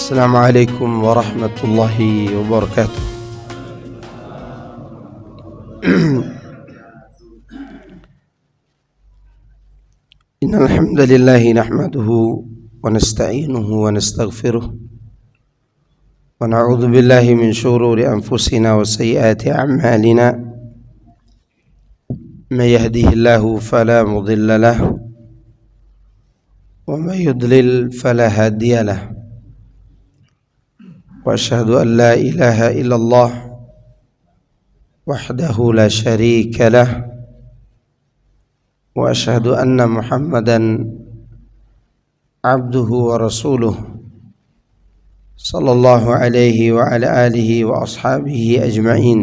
السلام عليكم ورحمة الله وبركاته. إن الحمد لله نحمده ونستعينه ونستغفره ونعوذ بالله من شرور أنفسنا وسيئات أعمالنا. من يهده الله فلا مضل له ومن يضلل فلا هادي له. وأشهد أن لا إله إلا الله وحده لا شريك له وأشهد أن محمدا عبده ورسوله صلى الله عليه وعلى آله وأصحابه أجمعين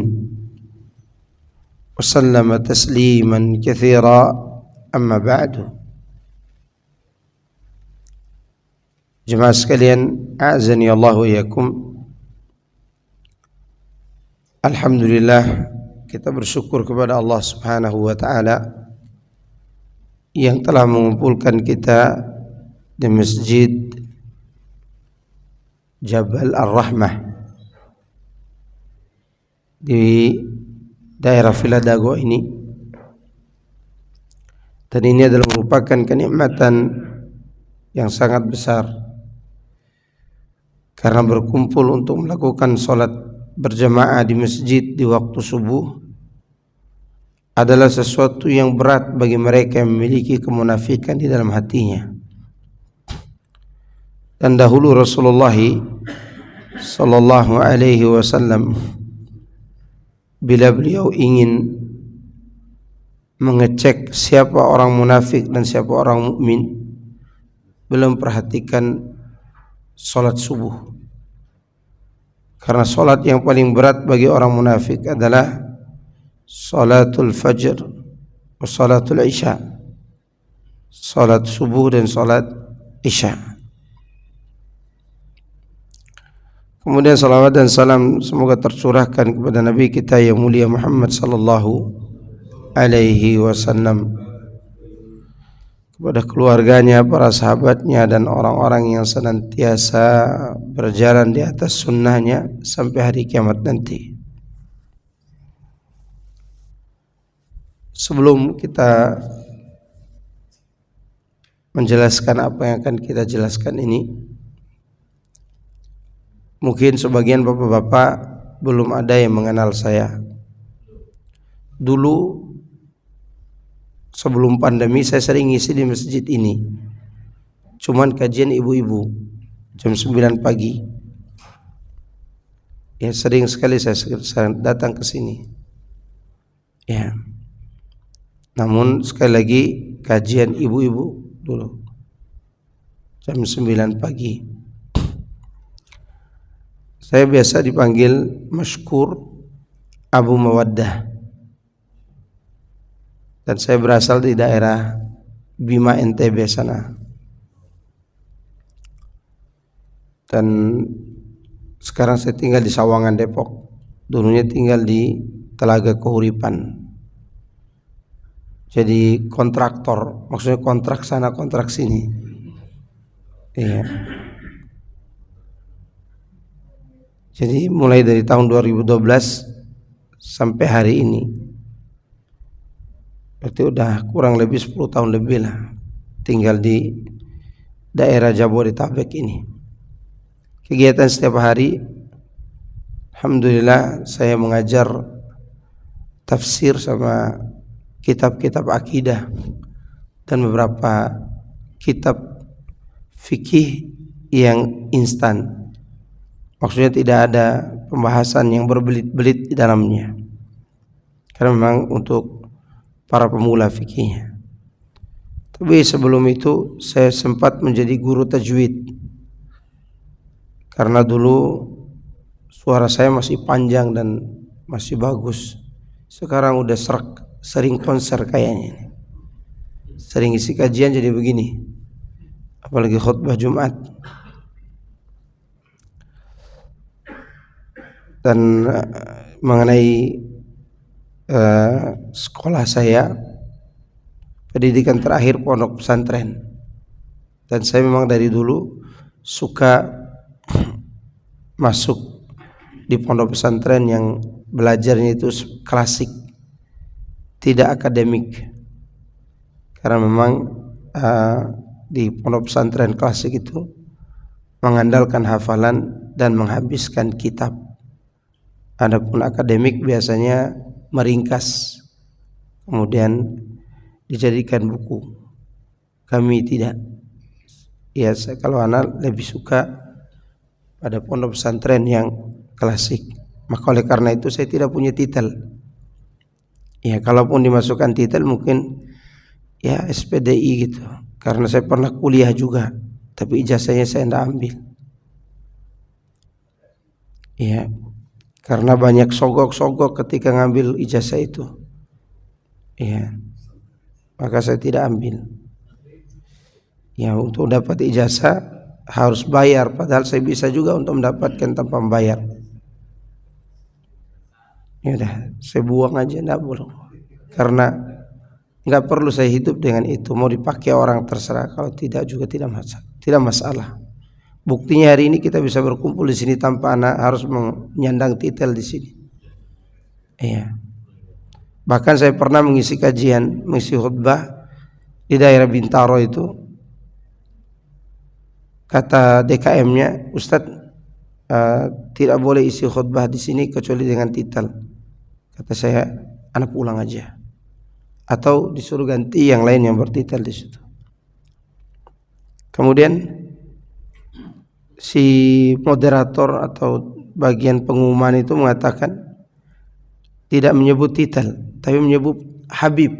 وسلم تسليما كثيرا. أما بعد. Jemaah sekalian, a'azani Allah wa iyyakum. Alhamdulillah, kita bersyukur kepada Allah Subhanahu wa taala yang telah mengumpulkan kita di Masjid Jabal Ar-Rahmah di daerah Viladago ini. Dan ini adalah merupakan kenikmatan yang sangat besar, karena berkumpul untuk melakukan sholat berjamaah di masjid di waktu subuh adalah sesuatu yang berat bagi mereka yang memiliki kemunafikan di dalam hatinya. Dan dahulu Rasulullah sallallahu alaihi wasallam bila beliau ingin mengecek siapa orang munafik dan siapa orang mukmin, beliau memperhatikan salat subuh. Karena salat yang paling berat bagi orang munafik adalah salatul fajr wa salatul isya. Salat subuh dan salat isya. Kemudian salawat dan salam semoga tercurahkan kepada Nabi kita yang mulia Muhammad sallallahu alaihi wasallam, kepada keluarganya, para sahabatnya, dan orang-orang yang senantiasa berjalan di atas sunnahnya sampai hari kiamat nanti. Sebelum kita menjelaskan apa yang akan kita jelaskan ini, mungkin sebagian bapak-bapak belum ada yang mengenal saya. Dulu sebelum pandemi saya sering ngisi di masjid ini, cuman kajian ibu-ibu jam 9 pagi. Ya, sering sekali saya datang ke sini. Ya. Namun sekali lagi kajian ibu-ibu dulu jam 9 pagi. Saya biasa dipanggil Mashkur Abu Mawaddah. Dan saya berasal di daerah Bima NTB sana. Dan sekarang saya tinggal di Sawangan, Depok. Dulunya tinggal di Telaga Kahuripan. Jadi kontraktor, maksudnya kontrak sana kontrak sini. Iya. Jadi mulai dari tahun 2012 sampai hari ini, berarti udah kurang lebih 10 tahun lebih lah tinggal di daerah Jabodetabek ini. Kegiatan setiap hari, alhamdulillah, saya mengajar tafsir sama kitab-kitab akidah dan beberapa kitab fikih yang instan. Maksudnya tidak ada pembahasan yang berbelit-belit di dalamnya, karena memang untuk para pemula fikihnya. Tapi sebelum itu saya sempat menjadi guru tajwid, karena dulu suara saya masih panjang dan masih bagus. Sekarang udah sering konser kayaknya, sering isi kajian jadi begini, apalagi khutbah Jumat. Dan mengenai sekolah saya, pendidikan terakhir pondok pesantren, dan saya memang dari dulu suka masuk di pondok pesantren yang belajarnya itu klasik, tidak akademik. Karena memang di pondok pesantren klasik itu mengandalkan hafalan dan menghabiskan kitab. Adapun akademik biasanya meringkas kemudian dijadikan buku. Kami tidak. Ya, kalau anak lebih suka pada pondok pesantren yang klasik. Maka oleh karena itu saya tidak punya titel. Ya, kalaupun dimasukkan titel mungkin ya SPDI gitu. Karena saya pernah kuliah juga, tapi ijazahnya saya tidak ambil. Ya, karena banyak sogok-sogok ketika ngambil ijazah itu. Ya, maka saya tidak ambil. Ya, untuk dapat ijazah harus bayar, padahal saya bisa juga untuk mendapatkan tanpa membayar. Ya udah, saya buang aja, enggak boleh. Karena enggak perlu saya hidup dengan itu. Mau dipakai orang terserah, kalau tidak juga tidak masalah. Buktinya hari ini kita bisa berkumpul di sini tanpa anak harus menyandang titel di sini. Iya. Bahkan saya pernah mengisi kajian, mengisi khutbah di daerah Bintaro itu. Kata DKM-nya, Ustadz tidak boleh isi khutbah di sini kecuali dengan titel. Kata saya, anak pulang aja. Atau disuruh ganti yang lain yang bertitel di situ. Kemudian si moderator atau bagian pengumuman itu mengatakan tidak menyebut titel, tapi menyebut Habib.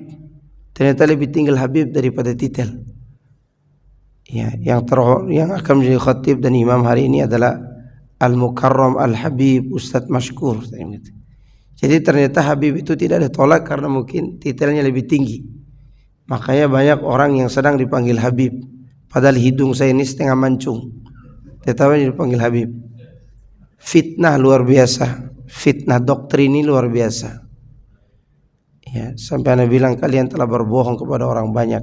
Ternyata lebih tinggal Habib daripada titel. Ya, yang akan menjadi khatib dan imam hari ini adalah Al-Mukarram Al-Habib Ustadz Mashkur. Jadi ternyata Habib itu tidak ditolak karena mungkin titelnya lebih tinggi. Makanya banyak orang yang sedang dipanggil Habib, padahal hidung saya ini setengah mancung, tetapi dipanggil Habib. Fitnah luar biasa, fitnah doktrin ini luar biasa. Ya, sampai Anda bilang kalian telah berbohong kepada orang banyak.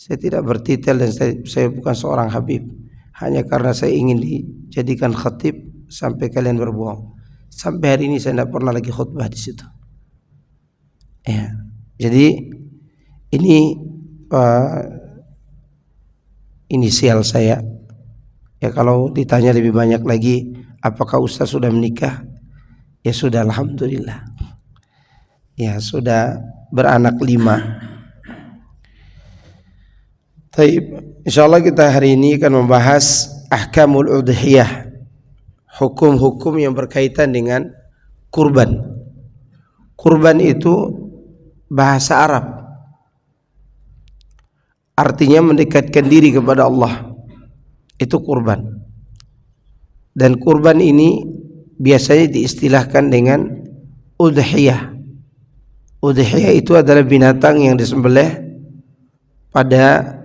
Saya tidak bertitel dan saya bukan seorang Habib. Hanya karena saya ingin dijadikan khatib sampai kalian berbohong. Sampai hari ini saya tidak pernah lagi khutbah di situ. Ya, jadi ini inisial saya. Ya, kalau ditanya lebih banyak lagi, apakah Ustaz sudah menikah? Ya sudah, alhamdulillah. Ya sudah beranak 5. Taib, insyaallah kita hari ini akan membahas ahkamul udhiyah, hukum-hukum yang berkaitan dengan kurban. Kurban itu bahasa Arab, artinya mendekatkan diri kepada Allah. Itu kurban. Dan kurban ini biasanya diistilahkan dengan udhiyah. Udhiyah itu adalah binatang yang disembelih pada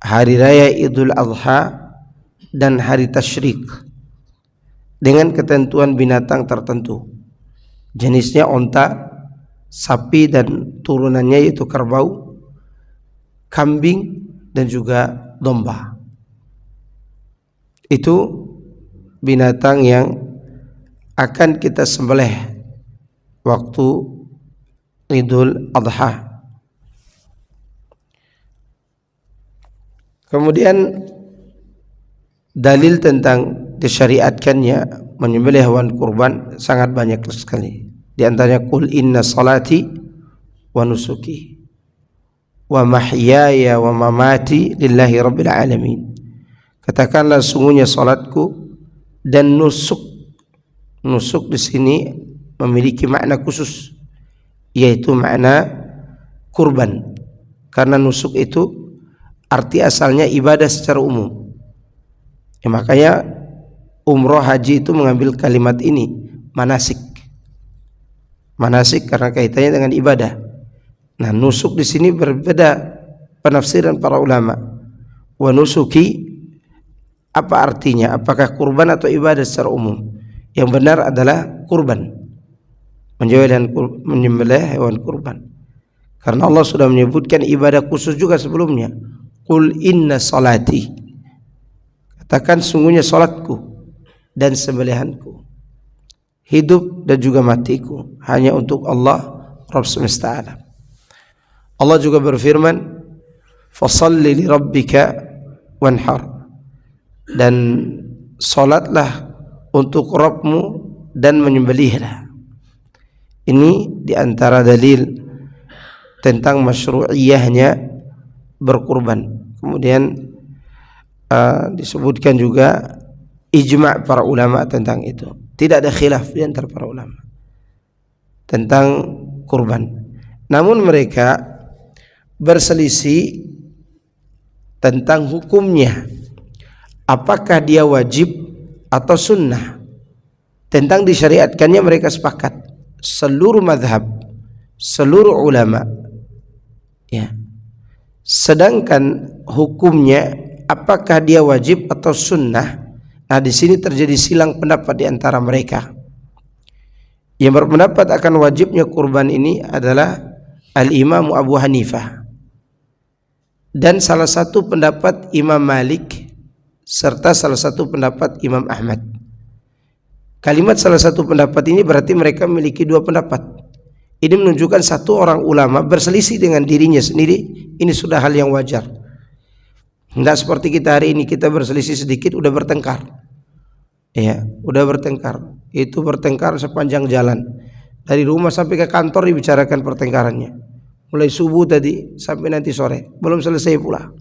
hari raya Idul Adha dan hari tasyrik dengan ketentuan binatang tertentu. Jenisnya onta, sapi dan turunannya yaitu kerbau, kambing dan juga domba. Itu binatang yang akan kita sembelih waktu Idul Adha. Kemudian dalil tentang disyariatkannya menyembelih hewan kurban sangat banyak sekali. Di antaranya qul inna salati wa nusuki wa mahyaya wa mamati lillahi rabbil alamin. Katakanlah sungguhnya salatku dan nusuk. Nusuk di sini memiliki makna khusus, yaitu makna kurban. Karena nusuk itu arti asalnya ibadah secara umum. Ya, makanya umroh haji itu mengambil kalimat ini, manasik. Manasik karena kaitannya dengan ibadah. Nah, nusuk di sini berbeda penafsiran para ulama. Wa nusuki apa artinya? Apakah kurban atau ibadah secara umum? Yang benar adalah kurban. Menyembelih hewan kurban. Karena Allah sudah menyebutkan ibadah khusus juga sebelumnya. Qul inna salati. Katakan sungguhnya salatku. dan sembelihanku, hidup dan juga matiku hanya untuk Allah Rabb semesta alam. Allah juga berfirman, fasalli li rabbika wanhar, dan salatlah untuk Rabbmu dan menyembelihlah. Ini diantara dalil tentang masyru'iyahnya berkurban. Kemudian disebutkan juga ijma' para ulama tentang itu. Tidak ada khilaf di antara para ulama tentang kurban. Namun mereka berselisih tentang hukumnya, apakah dia wajib atau sunnah. Tentang disyariatkannya mereka sepakat, seluruh mazhab, seluruh ulama, ya. Sedangkan hukumnya, apakah dia wajib atau sunnah, nah di sini terjadi silang pendapat di antara mereka. Yang berpendapat akan wajibnya kurban ini adalah Al-Imam Abu Hanifah dan salah satu pendapat Imam Malik serta salah satu pendapat Imam Ahmad. Kalimat salah satu pendapat ini berarti mereka memiliki dua pendapat. Ini menunjukkan satu orang ulama berselisih dengan dirinya sendiri. Ini sudah hal yang wajar. Tidak seperti kita hari ini, kita berselisih sedikit udah bertengkar. Ya, udah bertengkar. Itu bertengkar sepanjang jalan. Dari rumah sampai ke kantor dibicarakan pertengkarannya. Mulai subuh tadi sampai nanti sore, belum selesai pula.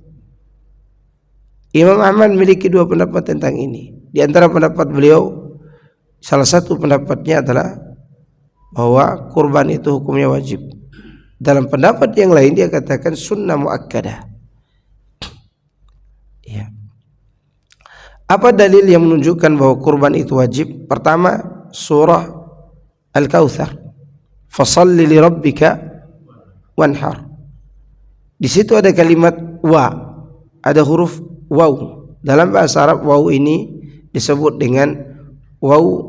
Imam Ahmad memiliki dua pendapat tentang ini. Di antara pendapat beliau, salah satu pendapatnya adalah bahwa kurban itu hukumnya wajib. Dalam pendapat yang lain dia katakan sunnah muakkadah. Ya. Apa dalil yang menunjukkan bahwa kurban itu wajib? Pertama, surah Al-Kautsar. Fashalli li rabbika wanhar. Di situ ada kalimat wa, ada huruf waw. Dalam bahasa Arab waw ini disebut dengan waw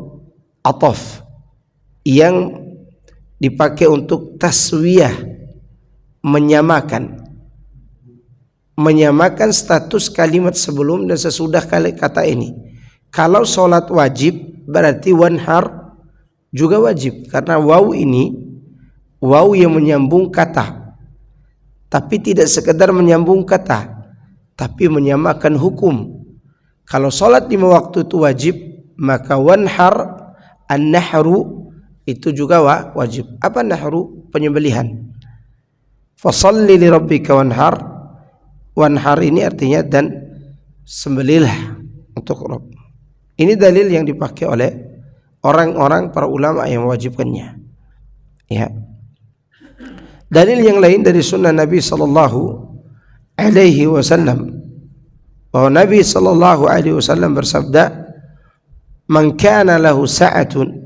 ataf yang dipakai untuk taswiyah, menyamakan status kalimat sebelum dan sesudah kata ini. Kalau sholat wajib berarti wanhar juga wajib, karena waw ini waw yang menyambung kata, tapi tidak sekedar menyambung kata, tapi menyamakan hukum. Kalau sholat 5 waktu itu wajib, maka wanhar, an-nahru itu juga wajib. Apa nahru? Penyembelihan. Fashalli li rabbika wanhar. Wanhar ini artinya dan sembelihlah untuk Rabb. Ini dalil yang dipakai oleh orang-orang para ulama yang mewajibkannya. Ya. Dalil yang lain dari sunnah Nabi sallallahu alaihi wasallam, bahwa Nabi sallallahu alaihi wasallam bersabda, "Man kana lahu sa'atun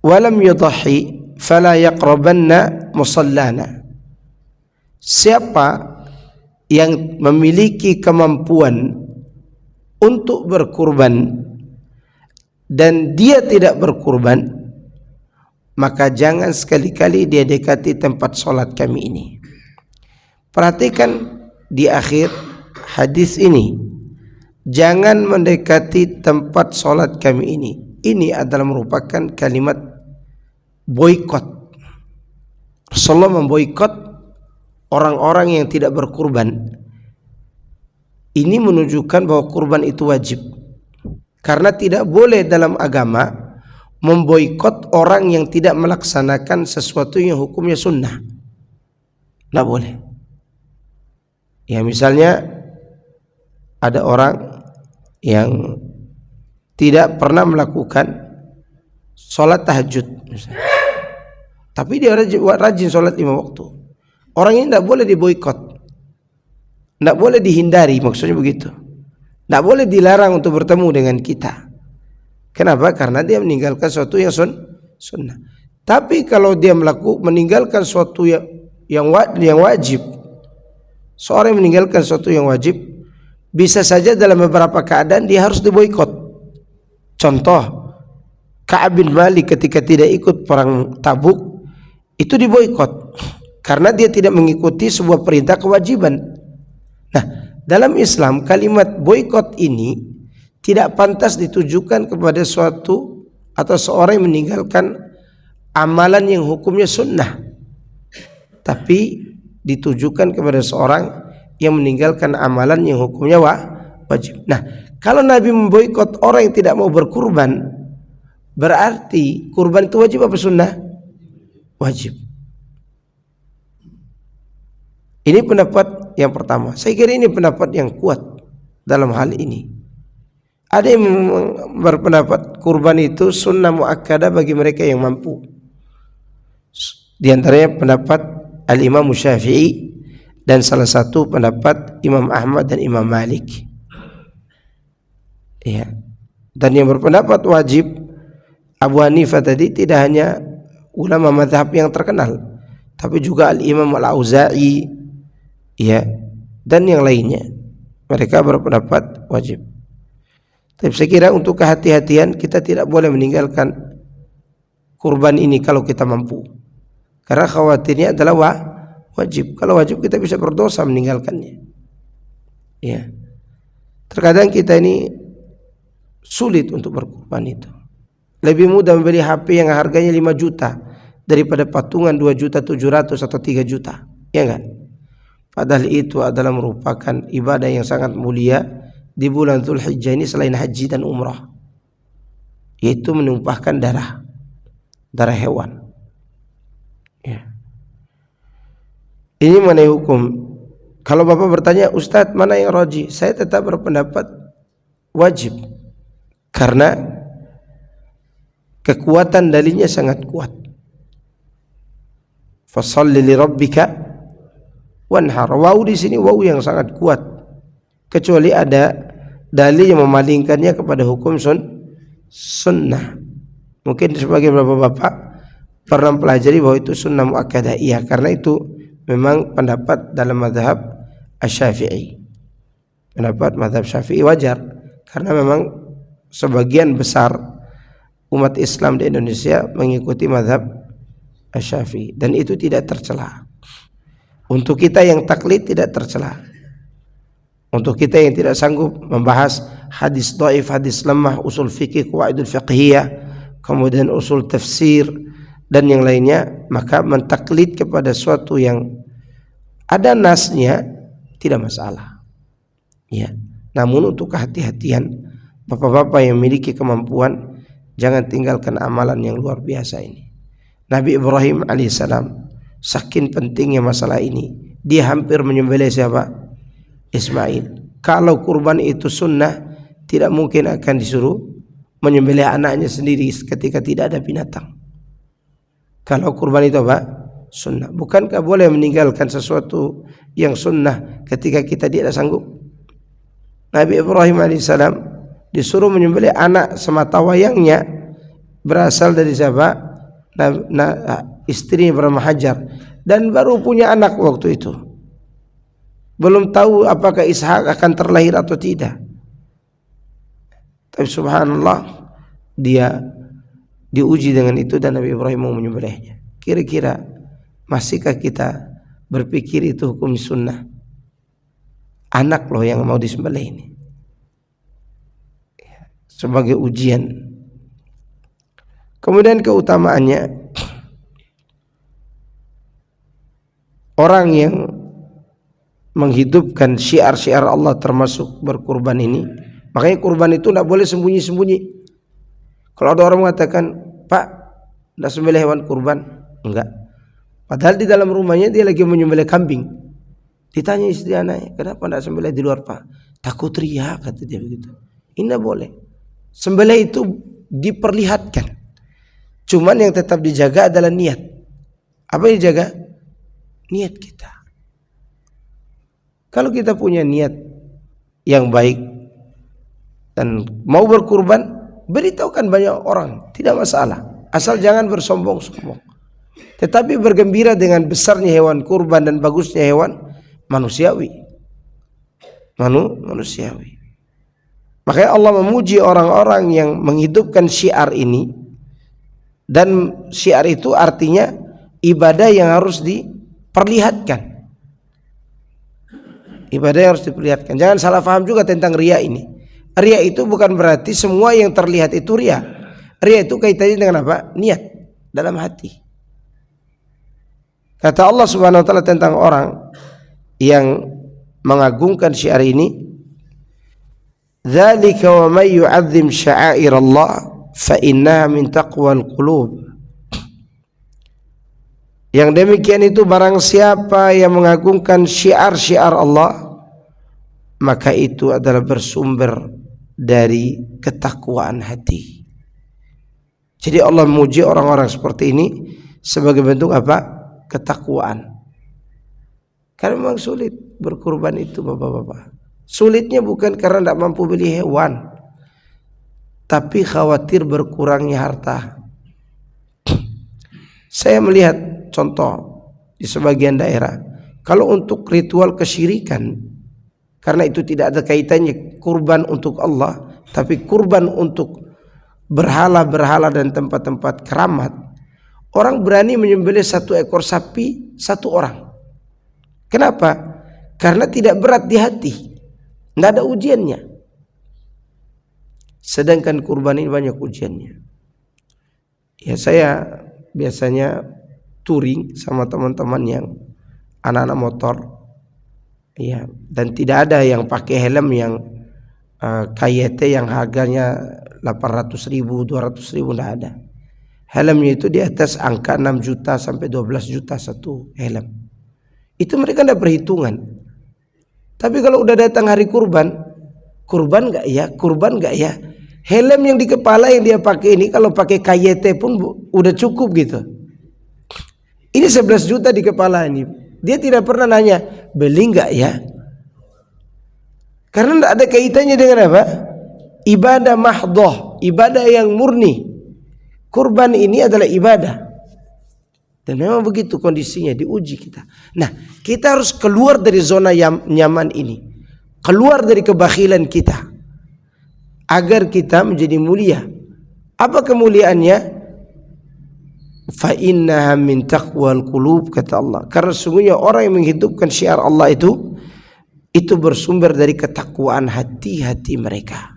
walam yudhi fala yaqrabanna musallana." Siapa yang memiliki kemampuan untuk berkurban dan dia tidak berkurban, maka jangan sekali-kali dia dekati tempat sholat kami ini. Perhatikan di akhir hadis ini, jangan mendekati tempat sholat kami ini. Ini adalah merupakan kalimat boikot. Rasulullah memboikot orang-orang yang tidak berkurban. Ini menunjukkan bahwa kurban itu wajib. Karena tidak boleh dalam agama memboikot orang yang tidak melaksanakan sesuatu yang hukumnya sunnah. Tidak boleh. Ya, misalnya ada orang yang tidak pernah melakukan sholat tahajud misalnya, tapi dia rajin sholat 5 waktu. Orang ini tidak boleh diboikot, tidak boleh dihindari, maksudnya begitu. Tidak boleh dilarang untuk bertemu dengan kita. Kenapa? Karena dia meninggalkan sesuatu yang sunnah. Tapi kalau dia meninggalkan sesuatu yang wajib, seorang yang meninggalkan sesuatu yang wajib, bisa saja dalam beberapa keadaan dia harus diboikot. Contoh, Ka'ab bin Malik ketika tidak ikut perang Tabuk itu diboikot karena dia tidak mengikuti sebuah perintah kewajiban. Nah, dalam Islam kalimat boikot ini tidak pantas ditujukan kepada suatu atau seorang yang meninggalkan amalan yang hukumnya sunnah, tapi ditujukan kepada seorang yang meninggalkan amalan yang hukumnya wajib. Nah, kalau Nabi memboikot orang yang tidak mau berkurban, berarti kurban itu wajib apa sunnah? Wajib. Ini pendapat yang pertama. Saya kira ini pendapat yang kuat dalam hal ini. Ada yang berpendapat kurban itu sunnah muakkadah bagi mereka yang mampu. Di antaranya pendapat Al-Imam Syafi'i dan salah satu pendapat Imam Ahmad dan Imam Malik. Ya. Dan yang berpendapat wajib Abu Hanifah tadi tidak hanya ulama mazhab yang terkenal, tapi juga Al-Imam Al-Auza'i, ya, dan yang lainnya. Mereka berpendapat wajib. Tapi saya kira untuk kehati-hatian kita tidak boleh meninggalkan kurban ini kalau kita mampu, karena khawatirnya adalah wajib. Kalau wajib kita bisa berdosa meninggalkannya. Ya. Terkadang kita ini sulit untuk berkurban itu. Lebih mudah membeli HP yang harganya 5 juta daripada patungan 2.700.000 atau 3 juta. Ya kan? Padahal itu adalah merupakan ibadah yang sangat mulia di bulan Dzulhijjah ini selain haji dan umrah, yaitu menumpahkan darah hewan. Ya. Ini mengenai hukum. Kalau Bapak bertanya, Ustadz mana yang rajih? Saya tetap berpendapat wajib, karena kekuatan dalilnya sangat kuat. Fasholli li rabbika wanhar. Waw di sini waw yang sangat kuat, kecuali ada dalil yang memalingkannya kepada hukum sunnah. Mungkin sebagai bapak-bapak pernah pelajari bahwa itu sunnah muakkadah. Iya, karena itu memang pendapat dalam mazhab Asy-Syafi'i. Pendapat mazhab Syafi'i wajar, karena memang sebagian besar umat Islam di Indonesia mengikuti mazhab Asy-Syafi'i, dan itu tidak tercela. Untuk kita yang taklid tidak tercela. Untuk kita yang tidak sanggup membahas hadis dhaif, hadis lemah, usul fikih, qawaidul fiqhiyah, kemudian usul tafsir dan yang lainnya, maka mentaklid kepada suatu yang ada nasnya tidak masalah. Ya. Namun untuk kehati-hatian, bapak-bapak yang memiliki kemampuan, jangan tinggalkan amalan yang luar biasa ini. Nabi Ibrahim alaihissalam, saking pentingnya masalah ini, dia hampir menyembelih siapa? Ismail. Kalau kurban itu sunnah, tidak mungkin akan disuruh menyembelih anaknya sendiri ketika tidak ada binatang. Kalau kurban itu apa? Sunnah. Bukankah boleh meninggalkan sesuatu yang sunnah ketika kita tidak sanggup? Nabi Ibrahim alaihissalam disuruh menyembelih anak semata wayangnya, berasal dari siapa? Istrinya bernama Hajar, dan baru punya anak waktu itu. Belum tahu apakah Ishak akan terlahir atau tidak. Tapi subhanallah, dia diuji dengan itu dan Nabi Ibrahim mau menyembelihnya. Kira-kira masihkah kita berpikir itu hukum sunnah? Anak loh yang mau disembelih ini. Sebagai ujian. Kemudian keutamaannya, orang yang menghidupkan syiar-syiar Allah termasuk berkurban ini, makanya kurban itu tidak boleh sembunyi-sembunyi. Kalau ada orang mengatakan, Pak, tidak sembelih hewan kurban, enggak. Padahal di dalam rumahnya dia lagi menyembelih kambing. Ditanya istri anaknya, kenapa tidak sembelih di luar, Pak? Takut riya, kata dia begitu. Ini tidak boleh. Sembelih itu diperlihatkan. Cuman yang tetap dijaga adalah niat. Apa yang dijaga? Niat kita. Kalau kita punya niat yang baik dan mau berkurban, beritahukan banyak orang, tidak masalah. Asal jangan bersombong-sombong. Tetapi bergembira dengan besarnya hewan kurban dan bagusnya hewan manusiawi. Manusiawi. Makanya Allah memuji orang-orang yang menghidupkan syiar ini, dan syiar itu artinya ibadah yang harus diperlihatkan. Ibadah yang harus diperlihatkan. Jangan salah paham juga tentang riya ini. Riya itu bukan berarti semua yang terlihat itu riya. Riya itu kaitannya dengan apa? Niat dalam hati. Kata Allah Subhanahu wa taala tentang orang yang mengagungkan syiar ini, "Dzalika wa may yu'azzim sya'airallah fa innaha min taqwal qulub." Yang demikian itu barang siapa yang mengagungkan syiar-syiar Allah, maka itu adalah bersumber dari ketakwaan hati. Jadi Allah memuji orang-orang seperti ini sebagai bentuk apa? Ketakwaan. Karena memang sulit berkurban itu, bapak-bapak. Sulitnya bukan karena tidak mampu beli hewan, tapi khawatir berkurangnya harta. Saya melihat contoh di sebagian daerah, kalau untuk ritual kesyirikan, karena itu tidak ada kaitannya kurban untuk Allah, tapi kurban untuk berhala-berhala dan tempat-tempat keramat, orang berani menyembelih 1 ekor sapi 1 orang. Kenapa? Karena tidak berat di hati, tidak ada ujiannya. Sedangkan kurban ini banyak ujiannya. Ya, saya biasanya touring sama teman-teman yang anak-anak motor, ya, dan tidak ada yang pakai helm yang KYT yang harganya 800.000, 200.000, tidak ada. Helmnya itu di atas angka 6 juta sampai 12 juta satu helm. Itu mereka tidak perhitungan. Tapi kalau udah datang hari kurban nggak ya? Kurban nggak ya? Helm yang di kepala yang dia pakai ini kalau pakai KYT pun udah cukup gitu. Ini 11 juta di kepala ini. Dia tidak pernah nanya beli nggak ya? Karena tidak ada kaitannya dengan apa? Ibadah mahdhah, ibadah yang murni. Kurban ini adalah ibadah. Dan memang begitu kondisinya, diuji kita. Nah, kita harus keluar dari zona nyaman ini. Keluar dari kebakhilan kita. Agar kita menjadi mulia. Apa kemuliaannya? Fa innaha min taqwal qulub, kata Allah. Karena sesungguhnya orang yang menghidupkan syiar Allah itu bersumber dari ketakwaan hati-hati mereka.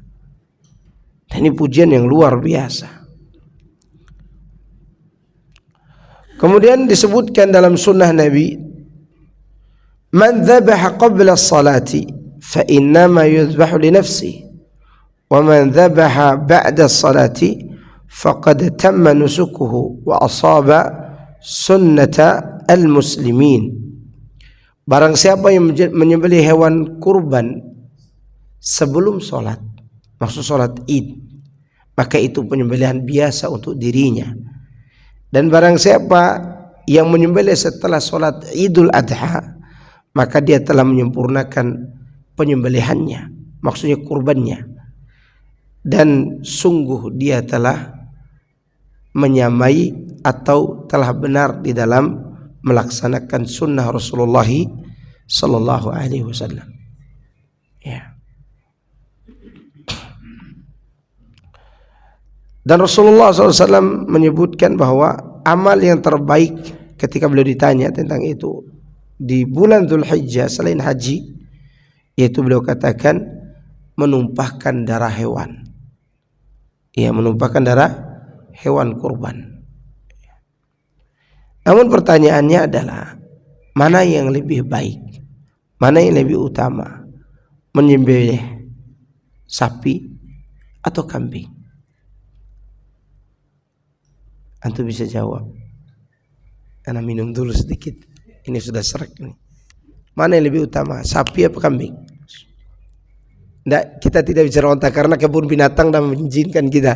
Dan ini pujian yang luar biasa. Kemudian disebutkan dalam sunnah Nabi, man dzabaha qabla as-salati fa innama yudhbahu li nafsihi wa man dzabaha ba'da as-salati faqad tamma nusukuhu wa asaba sunnata al-muslimin. Barang siapa yang menyembelih hewan kurban sebelum salat, maksud salat Id, maka itu penyembelihan biasa untuk dirinya. Dan barang siapa yang menyembelih setelah sholat Idul Adha, maka dia telah menyempurnakan penyembelihannya, maksudnya kurbannya. Dan sungguh dia telah menyamai atau telah benar di dalam melaksanakan sunnah Rasulullah sallallahu alaihi wasallam. Ya. Dan Rasulullah SAW menyebutkan bahwa amal yang terbaik ketika beliau ditanya tentang itu di bulan Dzulhijjah selain haji, yaitu beliau katakan menumpahkan darah hewan. Ya, menumpahkan darah hewan kurban. Namun pertanyaannya adalah mana yang lebih baik? Mana yang lebih utama? Menyembelih sapi atau kambing? Antum bisa jawab. Ana minum dulu sedikit. Ini sudah serak nih. Mana yang lebih utama, sapi atau kambing? Nggak, kita tidak bicara onta karena kebun binatang dan mengizinkan kita.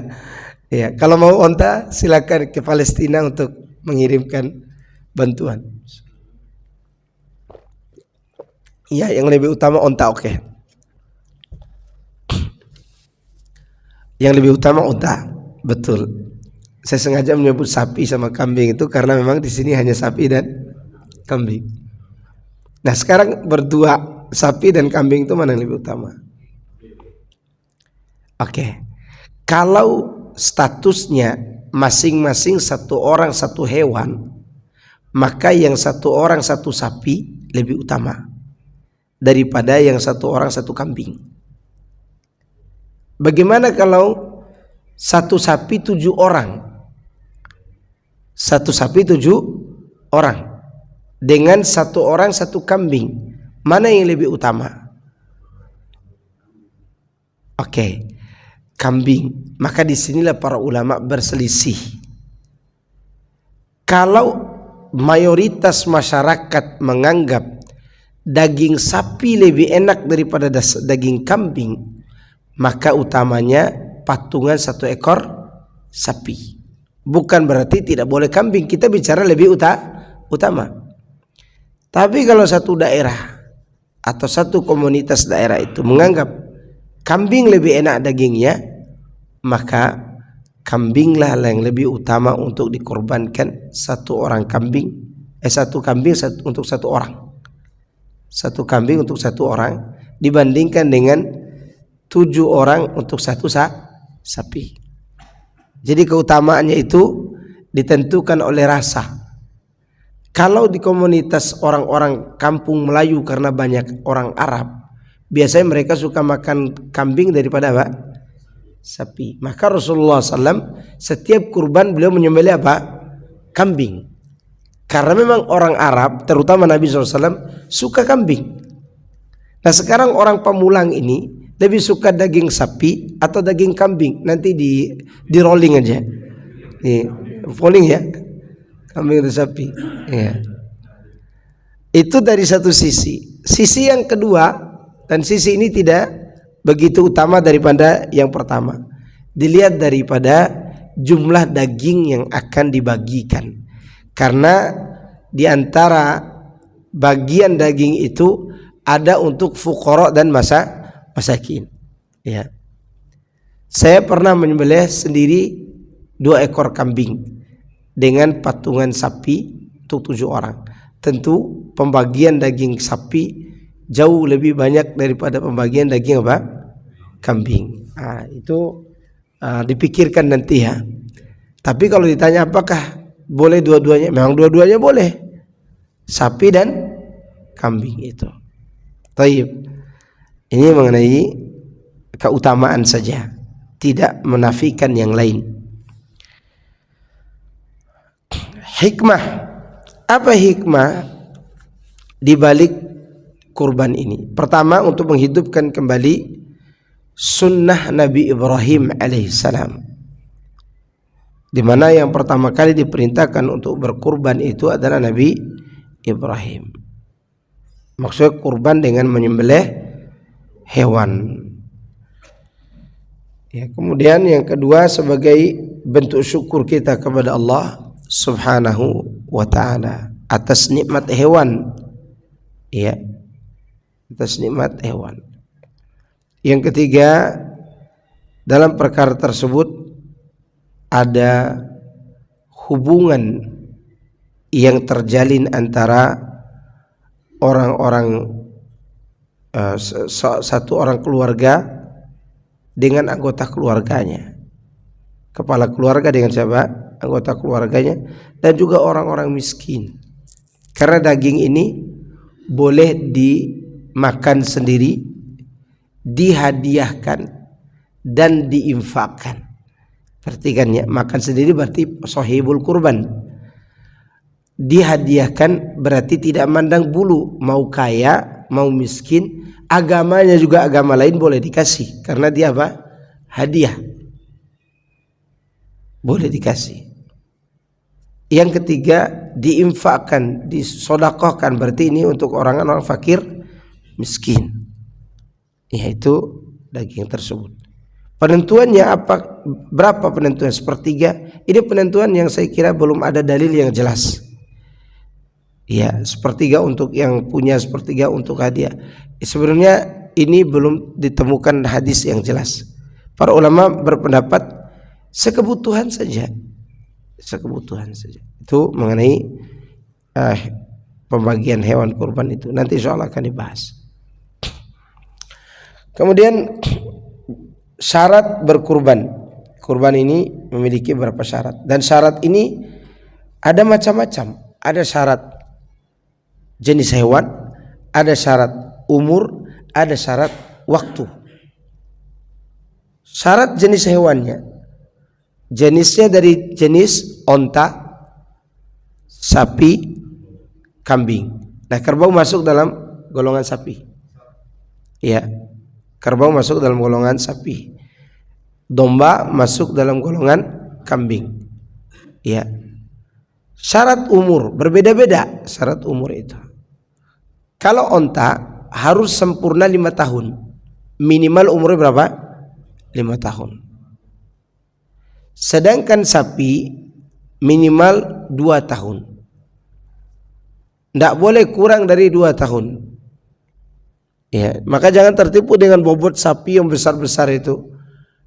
Ya, kalau mau onta silakan ke Palestina untuk mengirimkan bantuan. Iya, yang lebih utama onta, oke. Yang lebih utama onta, betul. Saya sengaja menyebut sapi sama kambing itu karena memang di sini hanya sapi dan kambing. Nah, sekarang berdua, sapi dan kambing itu mana yang lebih utama? Oke. Kalau statusnya masing-masing satu orang satu hewan, maka yang satu orang satu sapi lebih utama daripada yang satu orang satu kambing. Bagaimana kalau satu sapi 7 orang? Satu sapi 7 orang dengan 1 orang 1 kambing, mana yang lebih utama? Oke, kambing. Maka disinilah para ulama berselisih. Kalau mayoritas masyarakat menganggap daging sapi lebih enak daripada daging kambing, maka utamanya patungan 1 ekor sapi. Bukan berarti tidak boleh kambing, kita bicara lebih utama. Tapi kalau satu daerah atau satu komunitas daerah itu menganggap kambing lebih enak dagingnya, maka kambinglah yang lebih utama untuk dikorbankan. 1 orang kambing, 1 kambing untuk 1 orang. 1 kambing untuk 1 orang dibandingkan dengan 7 orang untuk 1 sapi. Jadi keutamaannya itu ditentukan oleh rasa. Kalau di komunitas orang-orang kampung Melayu karena banyak orang Arab, biasanya mereka suka makan kambing daripada apa? Sapi. Maka Rasulullah SAW setiap kurban beliau menyembelih apa? Kambing. Karena memang orang Arab, terutama Nabi SAW, suka kambing. Nah sekarang orang Pamulang ini lebih suka daging sapi atau daging kambing? Nanti di rolling aja, di rolling ya, kambing atau sapi. Ya. Itu dari satu sisi. Sisi yang kedua, dan sisi ini tidak begitu utama daripada yang pertama. Dilihat daripada jumlah daging yang akan dibagikan. Karena di antara bagian daging itu ada untuk fuqara dan masakin. Ya. Saya pernah menyembelih sendiri 2 ekor kambing dengan patungan sapi untuk 7 orang. Tentu pembagian daging sapi jauh lebih banyak daripada pembagian daging apa? Kambing. Nah, itu dipikirkan nanti ya. Tapi kalau ditanya apakah boleh dua-duanya? Memang dua-duanya boleh. Sapi dan kambing itu. Taib. Ini mengenai keutamaan saja, tidak menafikan yang lain. Hikmah. Apa hikmah di balik kurban ini? Pertama, untuk menghidupkan kembali sunnah Nabi Ibrahim alaihissalam, di mana yang pertama kali diperintahkan untuk berkurban itu adalah Nabi Ibrahim. Maksudnya kurban dengan menyembelih hewan. Ya, kemudian yang kedua sebagai bentuk syukur kita kepada Allah Subhanahu wa ta'ala atas nikmat hewan. Ya, atas nikmat hewan. Yang ketiga, dalam perkara tersebut ada hubungan yang terjalin antara orang-orang satu orang keluarga dengan anggota keluarganya, kepala keluarga dengan siapa? Anggota keluarganya, dan juga orang-orang miskin. Karena daging ini boleh dimakan sendiri, dihadiahkan, dan diinfakkan. Perhatikan ya, makan sendiri berarti sahibul kurban. Dihadiahkan berarti tidak mandang bulu, mau kaya, mau miskin, agamanya juga agama lain boleh dikasih, karena dia apa? Hadiah. Boleh dikasih. Yang ketiga, diinfakkan, disodakohkan, berarti ini untuk orang-orang fakir, miskin. Yaitu daging tersebut. Penentuannya apa? Berapa penentuan? Sepertiga. Ini penentuan yang saya kira belum ada dalil yang jelas. Ya, sepertiga untuk yang punya, sepertiga untuk hadiah. Sebenarnya ini belum ditemukan hadis yang jelas. Para ulama berpendapat sekebutuhan saja. Sekebutuhan saja. Itu mengenai pembagian hewan kurban itu. Nanti insyaallah akan dibahas. Kemudian syarat berkurban. Kurban ini memiliki beberapa syarat, dan syarat ini ada macam-macam. Ada syarat jenis hewan, ada syarat umur, ada syarat waktu. Syarat jenis hewannya, jenisnya dari jenis onta, sapi, kambing. Nah, kerbau masuk dalam golongan sapi. Ya, kerbau masuk dalam golongan sapi. Domba masuk dalam golongan kambing. Ya. Syarat umur berbeda-beda syarat umur itu. Kalau onta harus sempurna 5 tahun. Minimal umurnya berapa? 5 tahun. Sedangkan sapi minimal 2 tahun. Tidak boleh kurang dari 2 tahun. Ya, maka jangan tertipu dengan bobot sapi yang besar-besar itu.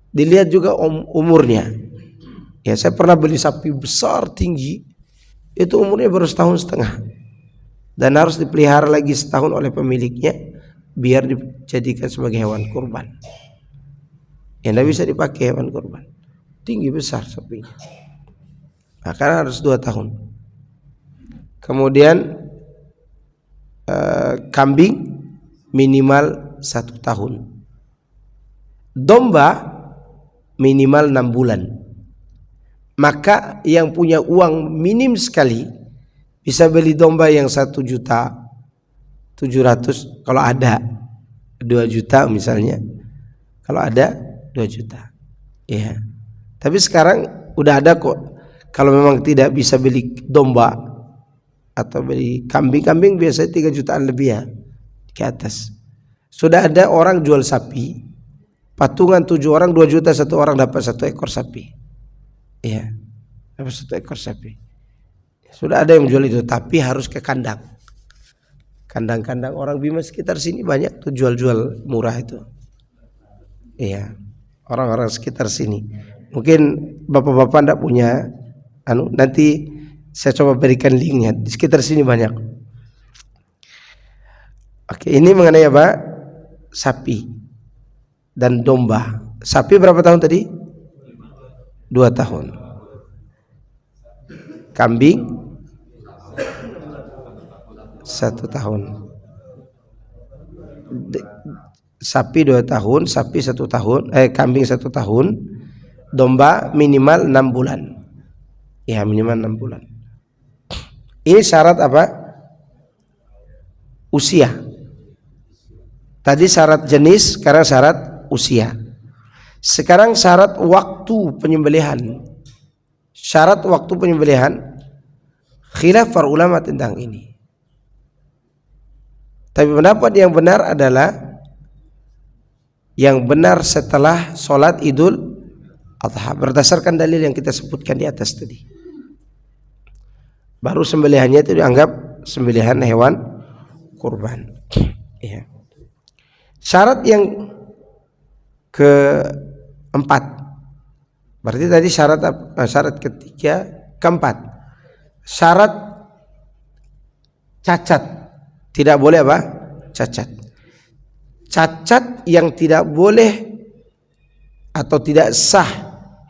Dilihat juga umurnya. Ya, saya pernah beli sapi besar tinggi, itu umurnya baru 1,5 tahun. Dan harus dipelihara lagi setahun oleh pemiliknya biar dijadikan sebagai hewan kurban. Ya, tidak bisa dipakai hewan kurban. Tinggi besar sapinya. Nah, karena harus 2 tahun. Kemudian kambing minimal 1 tahun. Domba minimal 6 bulan. Maka yang punya uang minim sekali bisa beli domba yang 1.700.000 kalau ada, 2 juta misalnya. Kalau ada 2 juta. Ya. Tapi sekarang udah ada kok. Kalau memang tidak bisa beli domba atau beli kambing biasanya 3 jutaan lebih ya ke atas. Sudah ada orang jual sapi, patungan 7 orang 2 juta, 1 orang dapat 1 ekor sapi. Ya, dapat 1 ekor sapi. Sudah ada yang menjual itu, tapi harus ke kandang. Kandang-kandang orang Bima sekitar sini banyak tuh jual-jual murah itu. Iya, orang-orang sekitar sini. Mungkin bapak-bapak ndak punya, nanti saya coba berikan linknya. Di sekitar sini banyak. Oke, ini mengenai apa? Sapi dan domba. Sapi berapa tahun tadi? 2 tahun. Kambing 1 tahun. Sapi 2 tahun, sapi 1 tahun, kambing 1 tahun, domba minimal 6 bulan. Ya, minimal 6 bulan. Ini syarat apa? Usia. Tadi syarat jenis, sekarang syarat usia. Sekarang syarat waktu penyembelihan. Syarat waktu penyembelihan, khilaf para ulama tentang ini. Tapi pendapat yang benar adalah yang benar setelah sholat Idul Adha, berdasarkan dalil yang kita sebutkan di atas tadi. Baru sembelihannya itu dianggap sembelihan hewan kurban. Ya. Syarat yang keempat, berarti tadi syarat ketiga, keempat, syarat cacat. Tidak boleh apa? Cacat. Cacat yang tidak boleh atau tidak sah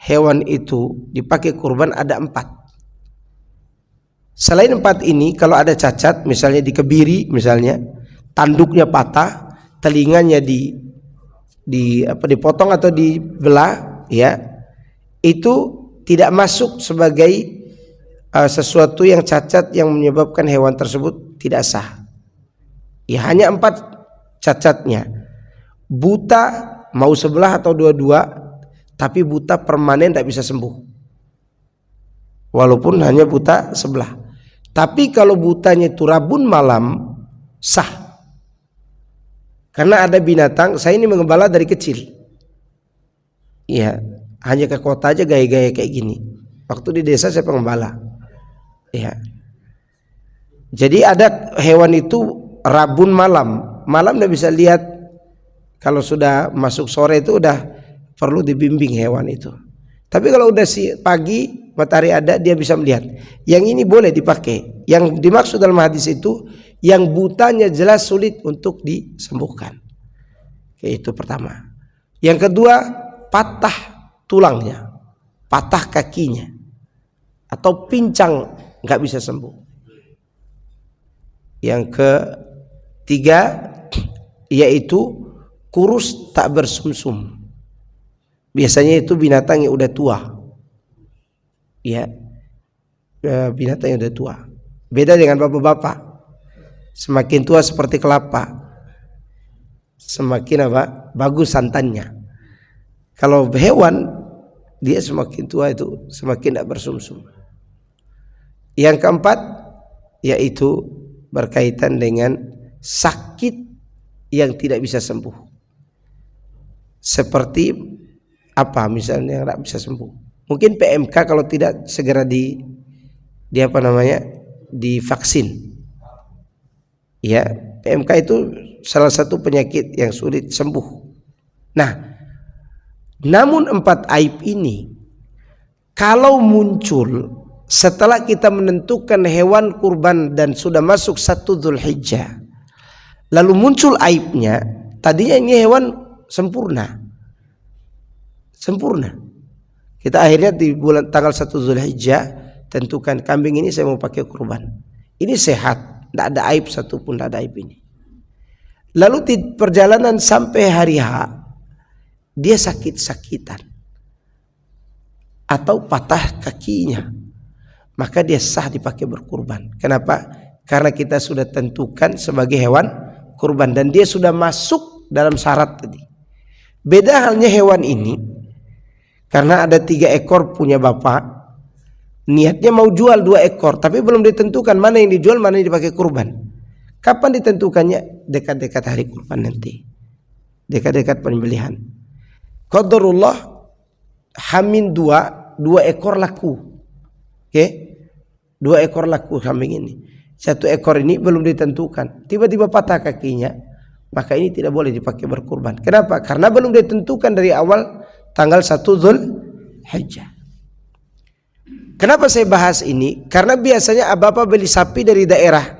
hewan itu dipakai kurban ada 4. Selain 4 ini, kalau ada cacat, misalnya dikebiri, misalnya tanduknya patah, telinganya dipotong atau dibelah, ya, itu tidak masuk sebagai sesuatu yang cacat yang menyebabkan hewan tersebut tidak sah. Ya, hanya 4 cacatnya. Buta mau sebelah atau dua-dua, tapi buta permanen tidak bisa sembuh. Walaupun hanya buta sebelah. Tapi kalau butanya itu rabun malam, sah. Karena ada binatang, saya ini mengembala dari kecil. Iya, hanya ke kota aja gaya-gaya kayak gini. Waktu di desa saya pengembala. Iya. Jadi ada hewan itu rabun malam tidak bisa lihat. Kalau sudah masuk sore itu udah perlu dibimbing hewan itu. Tapi kalau udah pagi matahari ada, dia bisa melihat. Yang ini boleh dipakai. Yang dimaksud dalam hadis itu yang butanya jelas sulit untuk disembuhkan. Itu pertama. Yang kedua, patah tulangnya, patah kakinya, atau pincang nggak bisa sembuh. Yang ketiga yaitu kurus tak bersumsum. Biasanya itu binatang yang udah tua. Ya, binatang yang udah tua. Beda dengan bapak-bapak. Semakin tua seperti kelapa, semakin apa? Bagus santannya. Kalau hewan, dia semakin tua itu semakin tidak bersumsum. Yang keempat yaitu berkaitan dengan sakit yang tidak bisa sembuh. Seperti apa misalnya yang tidak bisa sembuh? Mungkin PMK kalau tidak segera divaksin. Ya, PMK itu salah satu penyakit yang sulit sembuh. Nah, namun 4 aib ini kalau muncul setelah kita menentukan hewan kurban dan sudah masuk 1 Dzulhijjah, lalu muncul aibnya, tadinya ini hewan sempurna. Kita akhirnya di bulan tanggal 1 Dzulhijjah tentukan kambing ini saya mau pakai kurban. Ini sehat, tidak ada aib satupun, tidak ada aib ini. Lalu di perjalanan sampai hari H, dia sakit-sakitan atau patah kakinya, maka dia sah dipakai berkurban. Kenapa? Karena kita sudah tentukan sebagai hewan kurban dan dia sudah masuk dalam syarat tadi. Beda halnya hewan ini, karena ada 3 ekor punya bapak, niatnya mau jual 2 ekor, tapi belum ditentukan mana yang dijual, mana yang dipakai kurban. Kapan ditentukannya? Dekat-dekat hari kurban nanti, dekat-dekat penyembelihan. Qadarullah Hamin 2 ekor laku. Oke, 2 ekor laku kambing ini. 1 ekor ini belum ditentukan, tiba-tiba patah kakinya, maka ini tidak boleh dipakai berkurban. Kenapa? Karena belum ditentukan dari awal tanggal 1 Dzulhijjah. Kenapa saya bahas ini? Karena biasanya bapak beli sapi dari daerah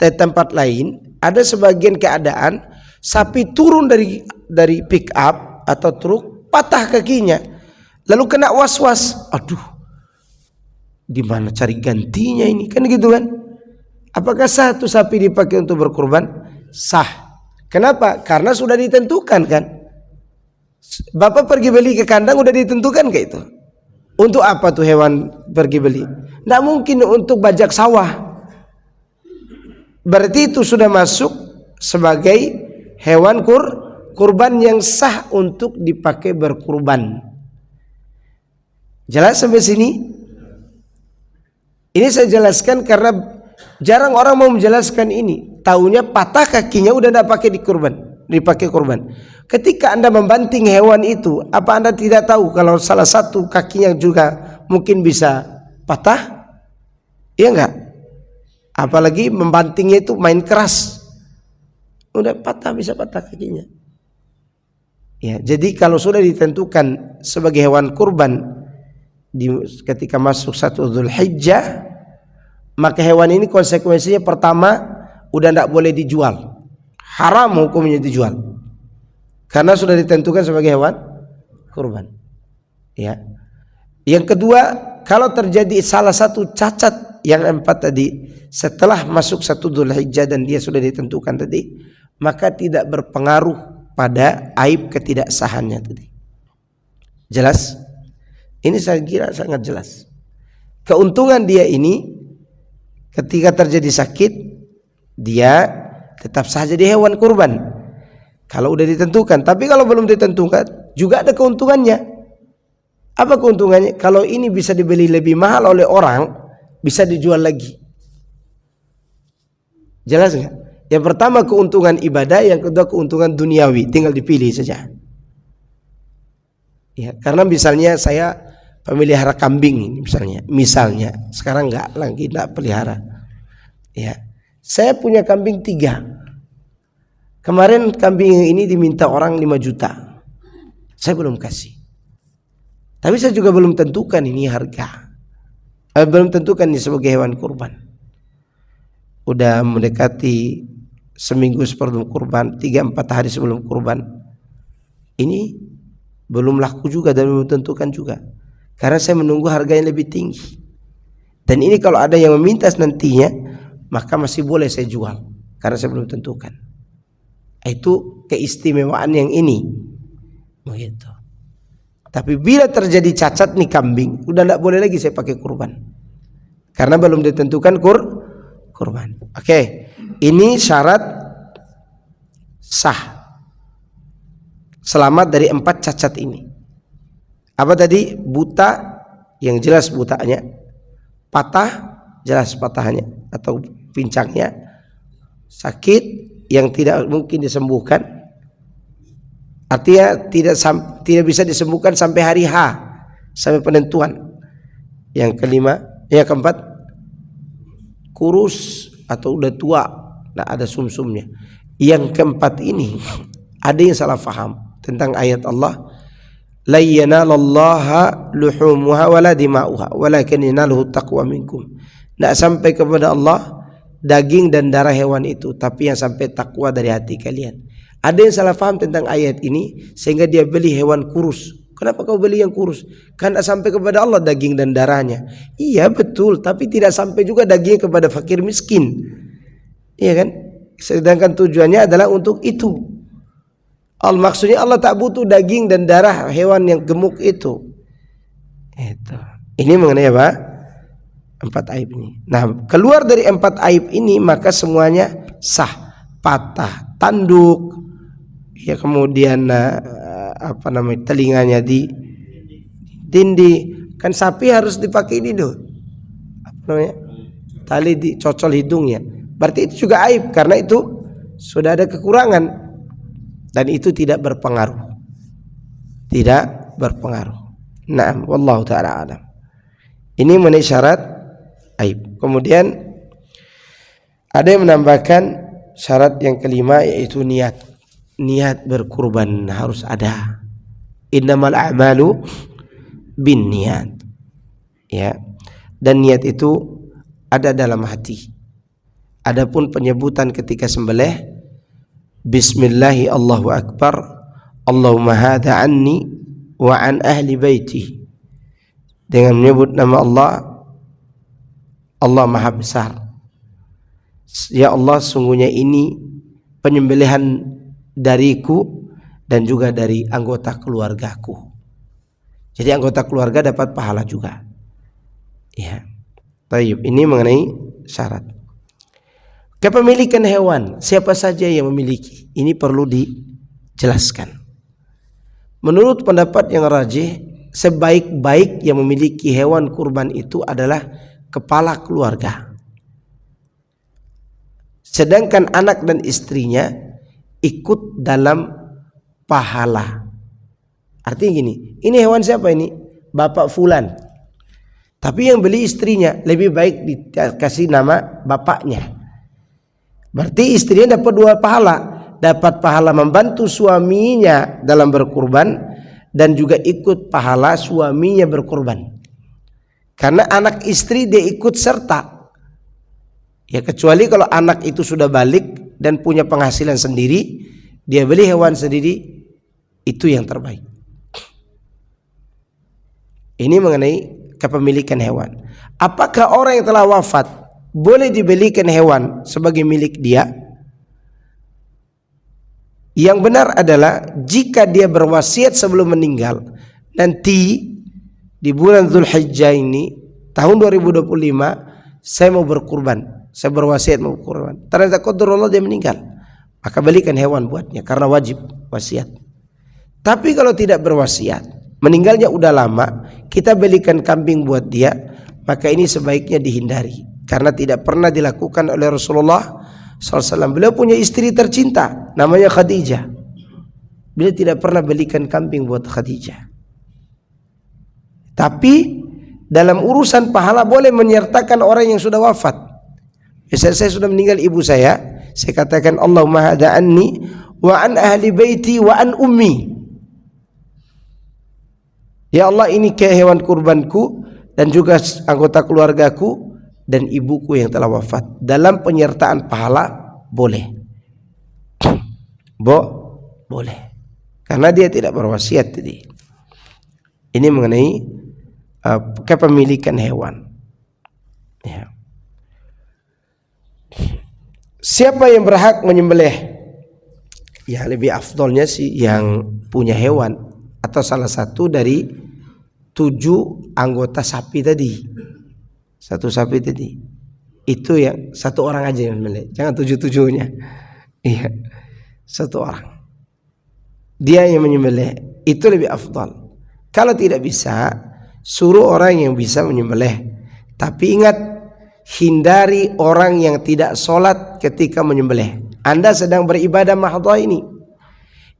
tempat lain, ada sebagian keadaan sapi turun dari pick up atau truk, patah kakinya, lalu kena was-was, aduh, di mana cari gantinya ini, kan gitu kan? Apakah sah tuh sapi dipakai untuk berkurban? Sah. Kenapa? Karena sudah ditentukan kan. Bapak pergi beli ke kandang udah ditentukan kayak itu. Untuk apa tuh hewan pergi beli? Nggak mungkin untuk bajak sawah. Berarti itu sudah masuk sebagai hewan kurban yang sah untuk dipakai berkurban. Jelas sampai sini? Ini saya jelaskan karena jarang orang mau menjelaskan ini. Taunya patah kakinya udah tidak dipakai kurban. Ketika Anda membanting hewan itu, apa Anda tidak tahu kalau salah satu kakinya juga mungkin bisa patah? Iya enggak? Apalagi membantingnya itu main keras, udah bisa patah kakinya. Ya, jadi kalau sudah ditentukan sebagai hewan kurban ketika masuk 1 Dzulhijjah, maka hewan ini konsekuensinya pertama udah tidak boleh dijual, haram hukumnya dijual, karena sudah ditentukan sebagai hewan kurban. Ya. Yang kedua, kalau terjadi salah satu cacat yang 4 tadi setelah masuk 1 Dzulhijjah dan dia sudah ditentukan tadi, maka tidak berpengaruh pada aib ketidaksahannya tadi. Jelas? Ini saya kira sangat jelas. Keuntungan dia ini ketika terjadi sakit, dia tetap sah jadi hewan kurban kalau udah ditentukan. Tapi kalau belum ditentukan juga ada keuntungannya. Apa keuntungannya? Kalau ini bisa dibeli lebih mahal oleh orang, bisa dijual lagi. Jelas nggak? Yang pertama keuntungan ibadah, yang kedua keuntungan duniawi, tinggal dipilih saja. Ya, karena misalnya saya pemelihara kambing ini misalnya sekarang nggak pelihara. Ya, saya punya kambing 3. Kemarin kambing ini diminta orang 5 juta, saya belum kasih. Tapi saya juga belum tentukan ini harga, belum tentukan ini sebagai hewan kurban. Udah mendekati seminggu sebelum kurban, 3-4 hari sebelum kurban, ini belum laku juga dan belum tentukan juga, karena saya menunggu harga yang lebih tinggi. Dan ini kalau ada yang meminta nantinya, maka masih boleh saya jual karena saya belum tentukan. Itu keistimewaan yang ini begitu. Tapi bila terjadi cacat nih kambing, udah tidak boleh lagi saya pakai kurban, karena belum ditentukan kurban. Oke, ini syarat sah selamat dari 4 cacat ini. Apa tadi? Buta, yang jelas butanya. Patah, jelas patahnya atau pincangnya. Sakit yang tidak mungkin disembuhkan, artinya tidak bisa disembuhkan sampai hari H, sampai penentuan. Yang kelima, yang keempat, kurus atau udah tua, tidak ada sumsumnya. Yang keempat ini ada yang salah faham tentang ayat Allah, la yanalallaha luhumuha wala dima'uha walakin yanaluhu taqwa minkum. Tidak sampai kepada Allah daging dan darah hewan itu, tapi yang sampai takwa dari hati kalian. Ada yang salah faham tentang ayat ini sehingga dia beli hewan kurus. Kenapa kau beli yang kurus? Kan tidak sampai kepada Allah daging dan darahnya. Iya betul, tapi tidak sampai juga dagingnya kepada fakir miskin. Iya kan? Sedangkan tujuannya adalah untuk itu. Maksudnya Allah tak butuh daging dan darah hewan yang gemuk itu. Ini mengenai apa? 4 aib ini. Nah, keluar dari 4 aib ini maka semuanya sah. Patah, tanduk, ya kemudian telinganya ditindih. Kan sapi harus dipakai ini tuh, tali dicocol hidungnya. Berarti itu juga aib, karena itu sudah ada kekurangan dan itu tidak berpengaruh. Naam, wallahu taala alam. Ini mengenai syarat aib. Kemudian ada yang menambahkan syarat yang kelima, yaitu niat. Niat berkurban harus ada. Innamal a'malu bin niat. Ya. Dan niat itu ada dalam hati. Adapun penyebutan ketika sembelih, bismillahi Allahu akbar, Allahumma hadha anni wa an ahli baiti. Dengan menyebut nama Allah, Allah Maha Besar. Ya Allah, sungguhnya ini penyembelihan dariku dan juga dari anggota keluargaku. Jadi anggota keluarga dapat pahala juga. Ya. Taib, ini mengenai syarat. Kepemilikan hewan, siapa saja yang memiliki, ini perlu dijelaskan. Menurut pendapat yang rajih, sebaik-baik yang memiliki hewan kurban itu adalah kepala keluarga. Sedangkan anak dan istrinya ikut dalam pahala. Artinya gini, ini hewan siapa ini? Bapak fulan. Tapi yang beli istrinya, lebih baik dikasih nama bapaknya. Berarti istrinya dapat 2 pahala. Dapat pahala membantu suaminya dalam berkurban dan juga ikut pahala suaminya berkurban. Karena anak istri dia ikut serta. Ya, kecuali kalau anak itu sudah balik dan punya penghasilan sendiri, dia beli hewan sendiri, itu yang terbaik. Ini mengenai kepemilikan hewan. Apakah orang yang telah wafat boleh dibelikan hewan sebagai milik dia? Yang benar adalah jika dia berwasiat sebelum meninggal, nanti di bulan Dzulhijjah ini tahun 2025 saya mau berkurban. Saya berwasiat mau kurban. Ternyata qadarullah dia meninggal, maka belikan hewan buatnya karena wajib wasiat. Tapi kalau tidak berwasiat, meninggalnya udah lama, kita belikan kambing buat dia, maka ini sebaiknya dihindari karena tidak pernah dilakukan oleh Rasulullah SAW. Beliau punya istri tercinta namanya Khadijah. Beliau tidak pernah belikan kambing buat Khadijah. Tapi dalam urusan pahala boleh menyertakan orang yang sudah wafat. Misalnya saya sudah meninggal ibu saya katakan Allahumma hadha anni wa an ahli baiti wa an ummi. Ya Allah, ini ke hewan kurbanku dan juga anggota keluargaku dan ibuku yang telah wafat. Dalam penyertaan pahala boleh. Boleh. Karena dia tidak berwasiat tadi. Ini mengenai kepemilikan hewan. Ya. Siapa yang berhak menyembelih? Ya, lebih afdolnya sih yang punya hewan. atau salah satu dari 7 anggota sapi tadi. Satu sapi tadi. Itu yang satu orang aja yang menyembelih. Jangan 7-7-nya. Iya. Satu orang. Dia yang menyembelih. Itu lebih afdal. Kalau tidak bisa, suruh orang yang bisa menyembelih. Tapi ingat, hindari orang yang tidak sholat ketika menyembelih. Anda sedang beribadah mahdhah ini,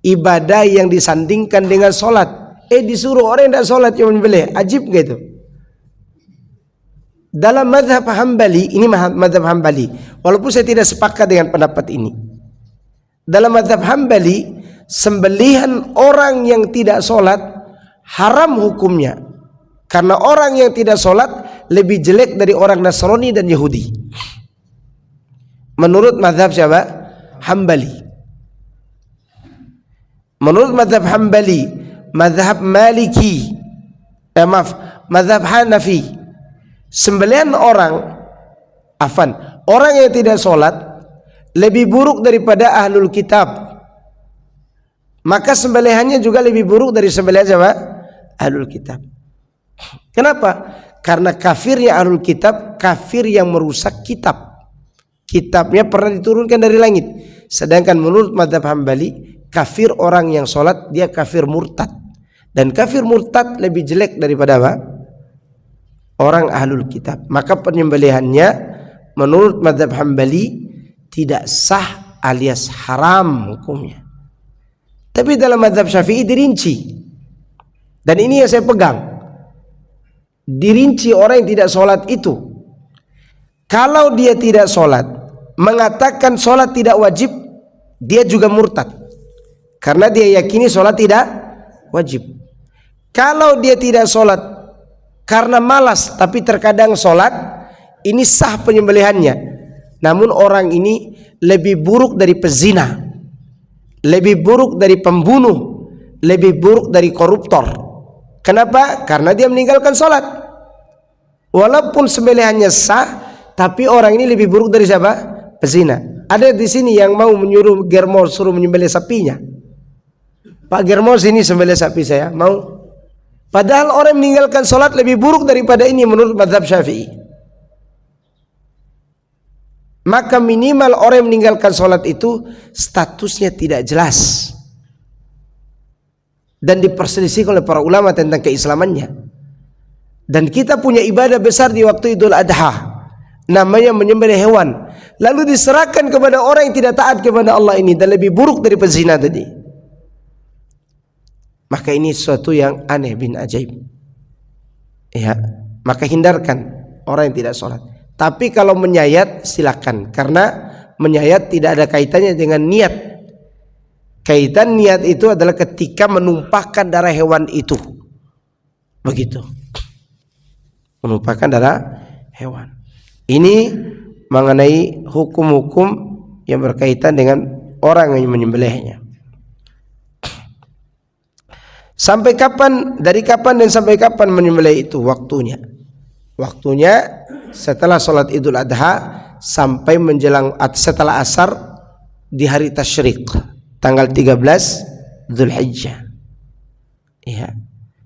ibadah yang disandingkan dengan sholat. Disuruh orang yang tidak sholat yang menyembelih. Ajib gitu. Dalam mazhab Hambali, ini mazhab Hambali, walaupun saya tidak sepakat dengan pendapat ini. Dalam mazhab Hambali, sembelihan orang yang tidak sholat haram hukumnya. Karena orang yang tidak sholat lebih jelek dari orang Nasrani dan Yahudi. Menurut mazhab siapa? Hambali. Menurut mazhab Hambali, mazhab Maliki, mazhab Hanafi, sembelihan orang yang tidak sholat lebih buruk daripada ahlul kitab. Maka sembelihannya juga lebih buruk dari sembelihan siapa? Ahlul kitab. Kenapa? Karena kafirnya ahlul kitab, kafir yang merusak kitab. Kitabnya pernah diturunkan dari langit. Sedangkan menurut mazhab Hambali, kafir orang yang sholat, dia kafir murtad. Dan kafir murtad lebih jelek daripada apa? Orang ahlul kitab. Maka penyembelihannya menurut mazhab Hambali tidak sah alias haram hukumnya. Tapi dalam mazhab Syafi'i dirinci. Dan ini yang saya pegang. Dirinci orang yang tidak sholat itu. Kalau dia tidak sholat, mengatakan sholat tidak wajib, dia juga murtad. Karena dia yakini sholat tidak wajib. Kalau dia tidak sholat karena malas tapi terkadang sholat, ini sah penyembelihannya. Namun orang ini lebih buruk dari pezina, lebih buruk dari pembunuh, lebih buruk dari koruptor. Kenapa? Karena dia meninggalkan sholat. Walaupun sembelihannya sah, tapi orang ini lebih buruk dari siapa? Pezina. Ada di sini yang mau menyuruh Germo suruh menyembelih sapinya. Pak Germo, sini sembelih sapi saya, mau? Padahal orang meninggalkan sholat lebih buruk daripada ini menurut mazhab Syafi'i. Maka minimal orang yang meninggalkan sholat itu statusnya tidak jelas dan diperselisihkan oleh para ulama tentang keislamannya. Dan kita punya ibadah besar di waktu Idul Adha, namanya menyembelih hewan, lalu diserahkan kepada orang yang tidak taat kepada Allah ini, dan lebih buruk dari pezina tadi. Maka ini sesuatu yang aneh bin ajaib. Ya, maka hindarkan orang yang tidak sholat. Tapi kalau menyayat silakan, karena menyayat tidak ada kaitannya dengan niat. Kaitan niat itu adalah ketika menumpahkan darah hewan itu. Begitu. Menumpahkan darah hewan. Ini mengenai hukum-hukum yang berkaitan dengan orang yang menyembelihnya. Sampai kapan, dari kapan dan sampai kapan menyembelih itu waktunya? Waktunya setelah sholat Idul Adha sampai menjelang setelah asar di hari tasyrik tanggal 13 Dzulhijjah. Ya.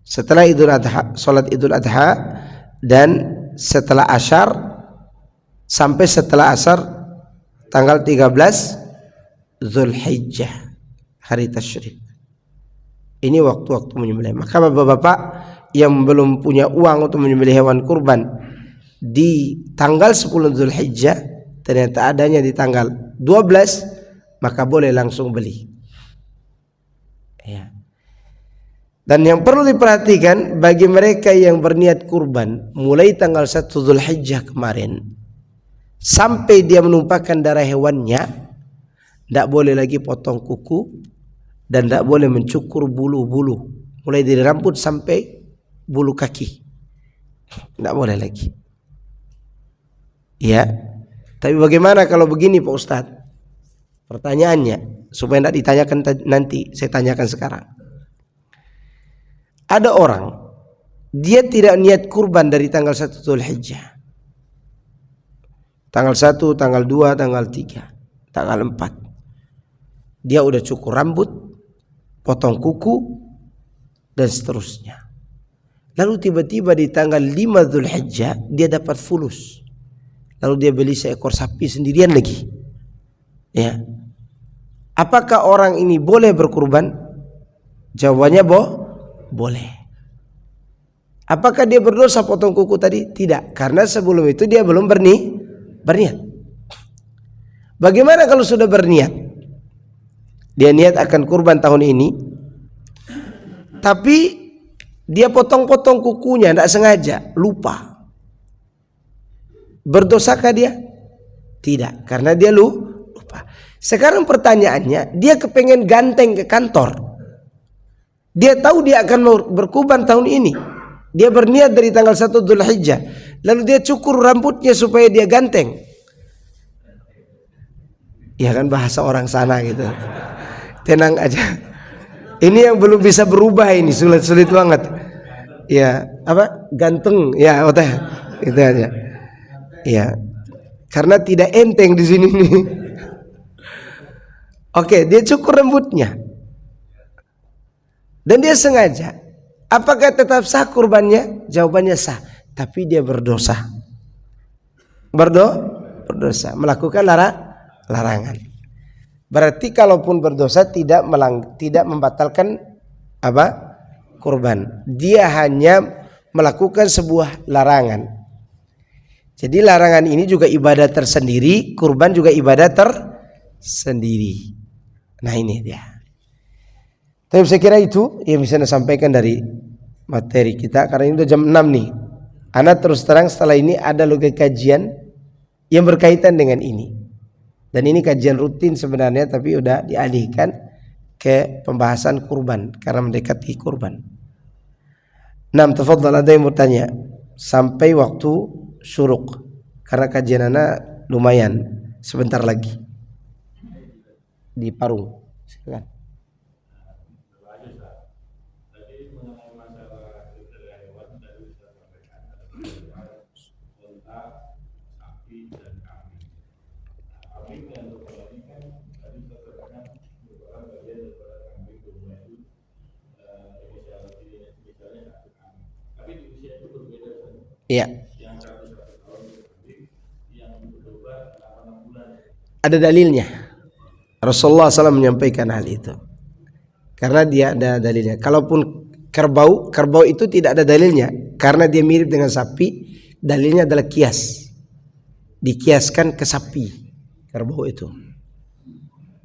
Setelah Idul Adha, sholat Idul Adha, dan setelah asar sampai setelah asar tanggal 13 Dzulhijjah hari tasyrik. Ini waktu-waktu menyembelih. Maka bapak-bapak yang belum punya uang untuk menyembelih hewan kurban di tanggal 10 Dzulhijjah, ternyata adanya di tanggal 12, maka boleh langsung beli. Ya. Dan yang perlu diperhatikan bagi mereka yang berniat kurban mulai tanggal 1 Dzulhijjah kemarin sampai dia menumpahkan darah hewannya, tidak boleh lagi potong kuku dan tidak boleh mencukur bulu-bulu mulai dari rambut sampai bulu kaki, tidak boleh lagi. Ya, tapi bagaimana kalau begini Pak Ustadz? Pertanyaannya supaya tidak ditanyakan nanti, saya tanyakan sekarang. Ada orang dia tidak niat kurban dari tanggal 1 Dzulhijjah, tanggal 1, tanggal 2, tanggal 3, tanggal 4 dia udah cukur rambut, potong kuku, dan seterusnya. Lalu tiba-tiba di tanggal 5 Dzulhijjah dia dapat fulus. Lalu dia beli seekor sapi sendirian lagi. Ya. Apakah orang ini boleh berkurban? Jawabannya boleh. Apakah dia berdosa potong kuku tadi? Tidak, karena sebelum itu dia belum berniat. Bagaimana kalau sudah berniat? Dia niat akan kurban tahun ini, tapi dia potong-potong kukunya tidak sengaja, lupa. Berdosakah dia? Tidak, karena dia lupa. Sekarang pertanyaannya, dia kepengen ganteng ke kantor. Dia tahu dia akan berkurban tahun ini. Dia berniat dari tanggal 1 Dzulhijjah. Lalu dia cukur rambutnya supaya dia ganteng. Ya kan bahasa orang sana gitu. Tenang aja. Ini yang belum bisa berubah ini, sulit banget. Ya, apa? Ganteng. Ya, oke. Itu aja. Ya. Karena tidak enteng di sini nih. Oke, dia cukur rambutnya. Dan dia sengaja. Apakah tetap sah kurbannya? Jawabannya sah, tapi dia berdosa. Berdosa, melakukan larangan. Berarti kalaupun berdosa tidak membatalkan apa? Kurban. Dia hanya melakukan sebuah larangan. Jadi larangan ini juga ibadah tersendiri, kurban juga ibadah tersendiri. Nah ini dia. Tapi saya kira itu yang bisa saya sampaikan dari materi kita, karena ini udah jam 6 nih. Ana terus terang setelah ini ada lagi kajian yang berkaitan dengan ini. Dan ini kajian rutin sebenarnya, tapi udah dialihkan ke pembahasan kurban karena mendekati kurban. 6. Tafadhal, ada yang bertanya sampai waktu syuruk, karena kajian ana lumayan sebentar lagi di Parung. Silakan. Iya. Ada dalilnya. Rasulullah SAW menyampaikan hal itu. Karena dia ada dalilnya. Kalaupun kerbau itu tidak ada dalilnya. Karena dia mirip dengan sapi, dalilnya adalah kias. Dikiaskan ke sapi, kerbau itu.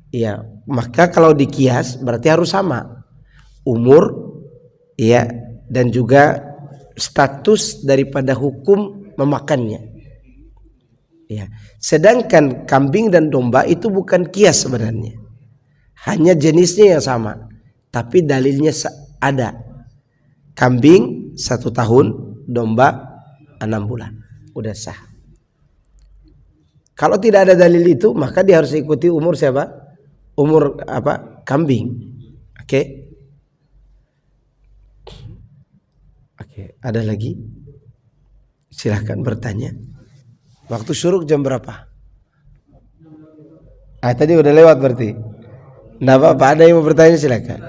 Iya, maka kalau dikias berarti harus sama umur, ya, dan juga status daripada hukum memakannya. Ya. Sedangkan kambing dan domba itu bukan kias sebenarnya. Hanya jenisnya yang sama, tapi dalilnya ada. Kambing 1 tahun, domba 6 bulan. Udah sah. Kalau tidak ada dalil itu, maka dia harus ikuti umur siapa? Umur apa? Kambing. Oke. Oke, ada lagi? Silahkan bertanya. Waktu syuruk jam berapa? Tadi udah lewat berarti. Nggak apa-apa, ada yang mau bertanya silakan.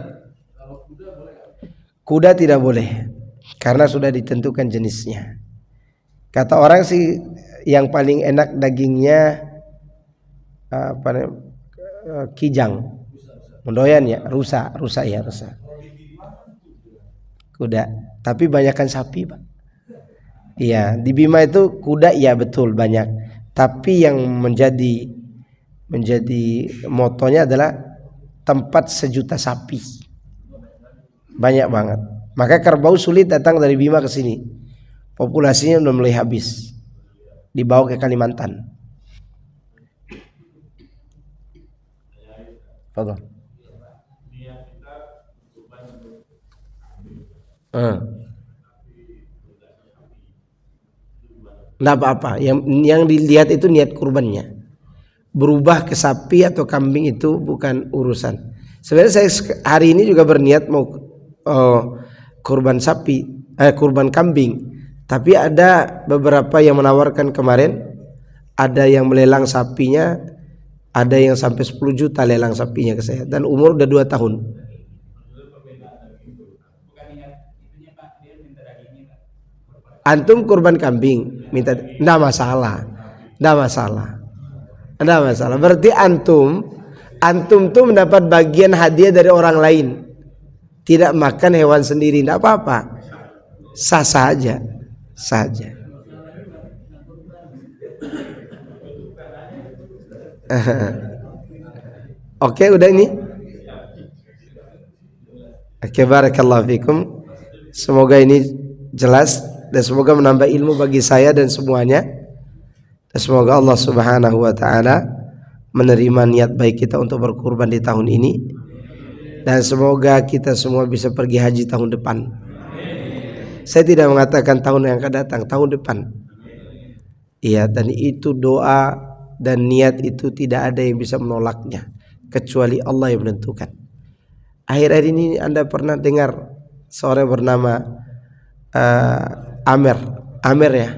Kuda tidak boleh, karena sudah ditentukan jenisnya. Kata orang sih yang paling enak dagingnya kijang. Mendoyan ya, rusa ya, rusa. Kuda, tapi banyakkan sapi, Pak. Iya, di Bima itu kuda ya betul banyak, tapi yang menjadi motonya adalah tempat 1.000.000 sapi. Banyak banget. Maka kerbau sulit datang dari Bima ke sini. Populasinya udah mulai habis. Dibawa ke Kalimantan. Fadhal. Nggak apa-apa. Yang dilihat itu niat kurbannya. Berubah ke sapi atau kambing itu bukan urusan. Sebenarnya saya hari ini juga berniat mau kurban sapi, kurban kambing. Tapi ada beberapa yang menawarkan kemarin, ada yang melelang sapinya, ada yang sampai 10 juta lelang sapinya ke saya, dan umur udah 2 tahun. Antum kurban kambing, minta, enggak masalah. Enggak masalah. Enggak masalah. Berarti antum tuh mendapat bagian hadiah dari orang lain. Tidak makan hewan sendiri, enggak apa-apa. Sah-sah aja. Saja. Oke, udah ini. Oke, barakallahu fikum. Semoga ini jelas dan semoga menambah ilmu bagi saya dan semuanya. Dan semoga Allah Subhanahu wa taala menerima niat baik kita untuk berkurban di tahun ini. Dan semoga kita semua bisa pergi haji tahun depan. Saya tidak mengatakan tahun yang akan datang, tahun depan. Iya, dan itu doa dan niat itu tidak ada yang bisa menolaknya kecuali Allah yang menentukan. Akhir-akhir ini Anda pernah dengar seorang bernama Amir ya?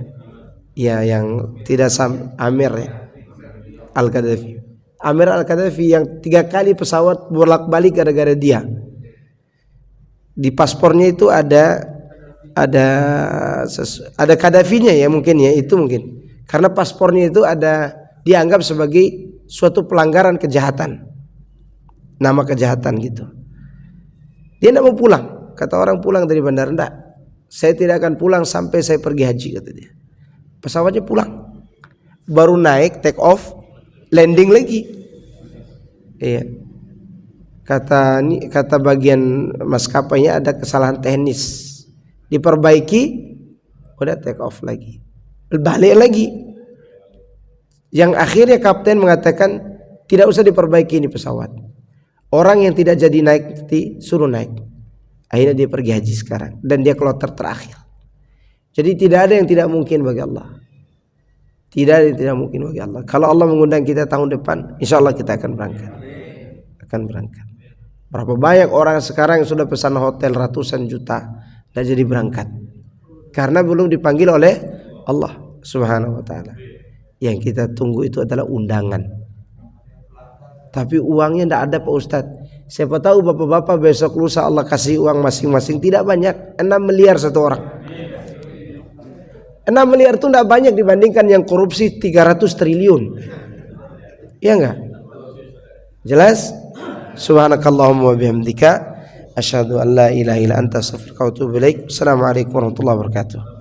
Ya, yang tidak Amir ya, Al-Qaddafi. Amir Al-Qaddafi yang 3 kali pesawat bolak-balik gara-gara dia. Di paspornya itu ada Qaddafinya ya, mungkin ya, itu mungkin. Karena paspornya itu ada dianggap sebagai suatu pelanggaran kejahatan. Nama kejahatan gitu. Dia tidak mau pulang. Kata orang pulang dari bandara, enggak. Saya tidak akan pulang sampai saya pergi haji, kata dia. Pesawatnya pulang. Baru naik, take off, landing lagi. Iya. Kata bagian maskapainya ada kesalahan teknis. Diperbaiki, udah take off lagi. Balik lagi. Yang akhirnya kapten mengatakan tidak usah diperbaiki ini pesawat. Orang yang tidak jadi naik suruh naik. Akhirnya dia pergi haji sekarang dan dia kloter terakhir. Jadi tidak ada yang tidak mungkin bagi Allah. Tidak ada yang tidak mungkin bagi Allah. Kalau Allah mengundang kita tahun depan, insya Allah kita akan berangkat. Berapa banyak orang sekarang yang sudah pesan hotel ratusan juta dan jadi berangkat karena belum dipanggil oleh Allah Subhanahu wa taala. Yang kita tunggu itu adalah undangan. Tapi uangnya tidak ada Pak Ustadz. Siapa tahu bapak-bapak besok lusa Allah kasih uang masing-masing tidak banyak, 6 miliar satu orang. 6 miliar itu tidak banyak dibandingkan yang korupsi 300 triliun. Iya enggak? Jelas? Subhanakallahumma wa bihamdika asyhadu an la ilaha illa anta astaghfiruka wa atubu ilaik. Assalamualaikum warahmatullahi wabarakatuh.